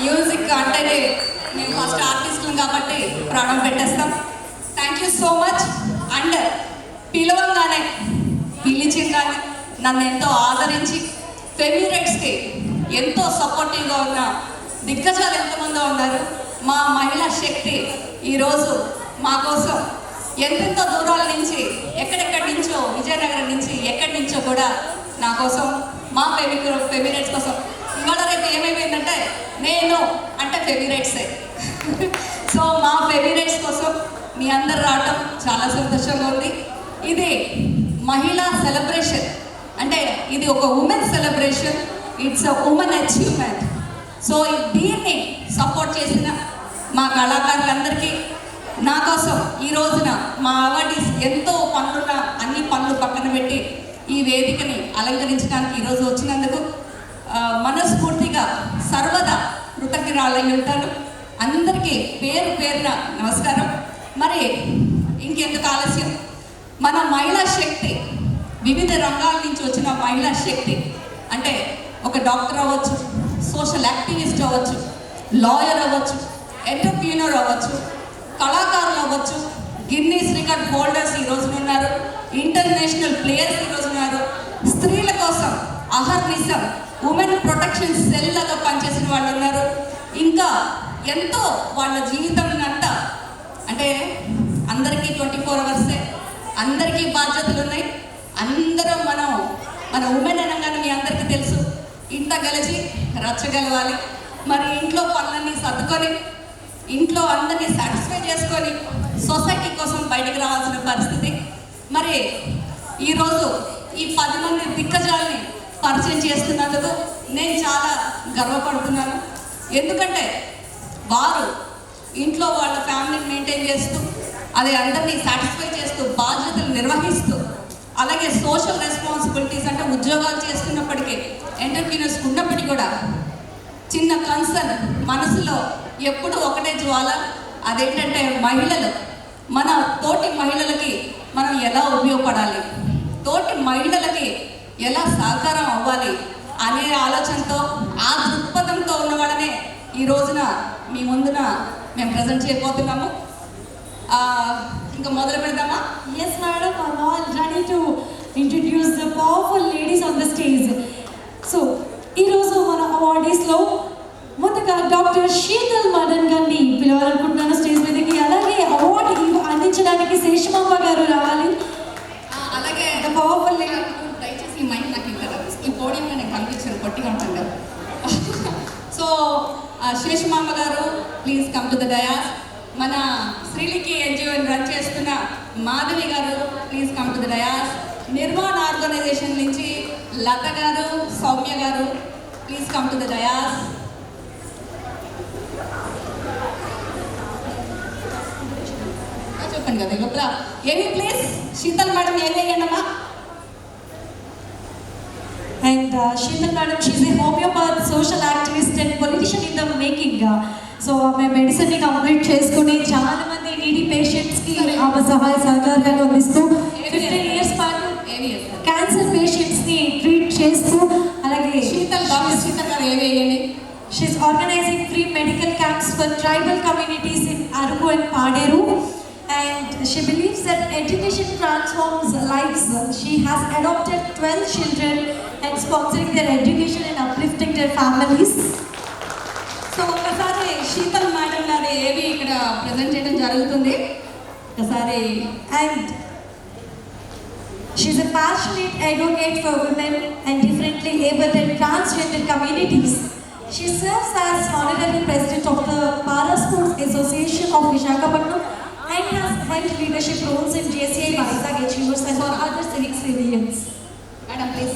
Music అంటేనే మేము first ఆర్టిస్టులు కాబట్టి ప్రాణం పెట్టేస్తాం. Thank you so much. And పిలవంగానే పిలిచింగానే నన్ను ఎంతో ఆదరించి ఫెమిరైట్స్కి ఎంతో సపోర్టివ్గా ఉన్న దిగ్గజాలు ఎంతమందో ఉన్నారు. మా మహిళా శక్తి ఈరోజు మా కోసం ఎంతెంతో దూరాల నుంచి ఎక్కడెక్కడి నుంచో, విజయనగరం నుంచి ఎక్కడి నుంచో కూడా నా కోసం, మా ఫెమిరైట్స్ కోసం ఇవాళ రేపు ఏమైపోయిందంటే నేను అంటే ఫెమిరైట్సే. సో మా ఫెమిరైట్స్ కోసం మీ అందరు రావటం చాలా సంతోషంగా ఉంది. ఇది మహిళా సెలబ్రేషన్ అంటే ఇది ఒక women celebration, it's a women achievement. So దీన్ని సపోర్ట్ చేసిన మా కళాకారులందరికీ, నా కోసం ఈ రోజున మా అవార్డీస్ ఎంతో పనులున్న అన్ని పనులు పక్కన పెట్టి ఈ వేదికని అలంకరించడానికి ఈరోజు వచ్చినందుకు మనస్ఫూర్తిగా సర్వదా కృతజ్ఞరాలై ఉంటాను. అందరికీ పేరు పేరున నమస్కారం. మరి ఇంకెందుకు ఆలస్యం, మన మహిళా శక్తి వివిధ రంగాల నుంచి వచ్చిన మహిళా శక్తి అంటే ఒక డాక్టర్ అవ్వచ్చు, సోషల్ యాక్టివిస్ట్ అవ్వచ్చు, లాయర్ అవ్వచ్చు, ఎంటర్ప్రీనర్ అవ్వచ్చు, కళాకారులు అవ్వచ్చు, గిన్నీస్ రికార్డ్ హోల్డర్స్ ఈ రోజున ఉన్నారు, ఇంటర్నేషనల్ ప్లేయర్స్ ఈ రోజు ఉన్నారు, స్త్రీల కోసం అహర్నిశం ఉమెన్ ప్రొటెక్షన్ సెల్ లాగా పనిచేసిన వాళ్ళు ఉన్నారు. ఇంకా ఎంతో వాళ్ళ జీవితం అంతా అంటే అందరికీ 24 అవర్సే, అందరికీ బాధ్యతలు ఉన్నాయి. అందరం మన ఉమెన్ అనగానే మీ అందరికీ తెలుసు, ఇంత గెలిచి రచ్చగలవాలి. మరి ఇంట్లో పనులన్నీ సర్దుకొని ఇంట్లో అందరినీ సాటిస్ఫై చేసుకొని సొసైటీ కోసం బయటకు రావాల్సిన పరిస్థితి. మరి ఈరోజు ఈ 10 మంది దిగ్గజాలని పరిచయం చేస్తున్నందుకు నేను చాలా గర్వపడుతున్నాను. ఎందుకంటే వారు ఇంట్లో వాళ్ళ ఫ్యామిలీని మెయింటైన్ చేస్తూ, అది అందరినీ సాటిస్ఫై చేస్తూ, బాధ్యతలు నిర్వహిస్తూ, అలాగే సోషల్ రెస్పాన్సిబిలిటీస్ అంటే ఉద్యోగాలు చేస్తున్నప్పటికీ, ఎంటర్ప్రీనర్స్ ఉన్నప్పటికీ కూడా చిన్న కన్సర్న్ మనసులో ఎప్పుడు ఒకటే జ్వాల, అదేంటంటే మహిళలు, మన తోటి మహిళలకి మనం ఎలా ఉపయోగపడాలి, తోటి మహిళలకి ఎలా సహకారం అవ్వాలి అనే ఆలోచనతో, ఆ దృక్పథంతో ఉన్నవాళ్ళనే ఈ రోజున మీ ముందున మేము ప్రజెంట్ చేయబోతున్నాము. ఇంకా మొదలు పెడదామా? Yes, madam, I'm all ready to introduce the powerful ladies on the stage. So, ఈరోజు మన అవార్డీస్లో ముందుగా డాక్టర్ శీతల్ మదన్ గారిని పిలవాలనుకుంటున్నాను స్టేజ్ మీదకి. అలాగే అవార్డు అందించడానికి శేషమాంబ గారు రావాలి. అలాగే పవర్ఫుల్ దయచేసి మైండ్ నాకు ఇక్కడ ఈ పోడియంలో నేను కనిపించాను, పొట్టిగా ఉంటాను కదా. So Seshamamba garu please come to the dais. మన శ్రీలికి ఎన్జిఓని రన్ చేస్తున్న Madhavi garu please come to the dais. Nirmana organisation నుంచి Latha garu, Soumya garu please come to the dais. చెప్పండి కదా లోపల ఏవి ప్లీజ్ శీతల్ మేడం ఏవేయండమ్మా. And Sheetal madam, she's a homeopath, social activist and politician in the making. So ఆమె మెడిసిన్ని కంప్లీట్ చేసుకుని చాలా మంది నీడీ పేషెంట్స్కి ఆమె సహాయ సహకారాలు అందిస్తూ 15 years పాటు క్యాన్సర్ పేషెంట్స్ని ట్రీట్ చేస్తూ, అలాగే డాక్టర్ శీతల్ గారు ఏవేయండి. She's organising free medical camps for tribal communities in Araku and Paderu. And she believes that education transforms lives. She has adopted 12 children and sponsoring their education and uplifting their families. So ఒకసారి Sheetal madam గారు ఏవి ఇక్కడ present చేయడం జరుగుతుంది ఒకసారి. And she's a passionate advocate for women and differently abled and transgender communities. She serves as honorary president of the Para Sports Association of Visakhapatnam and has held leadership roles in JCI Vizag Achievers and other civic civilians. Madam, please.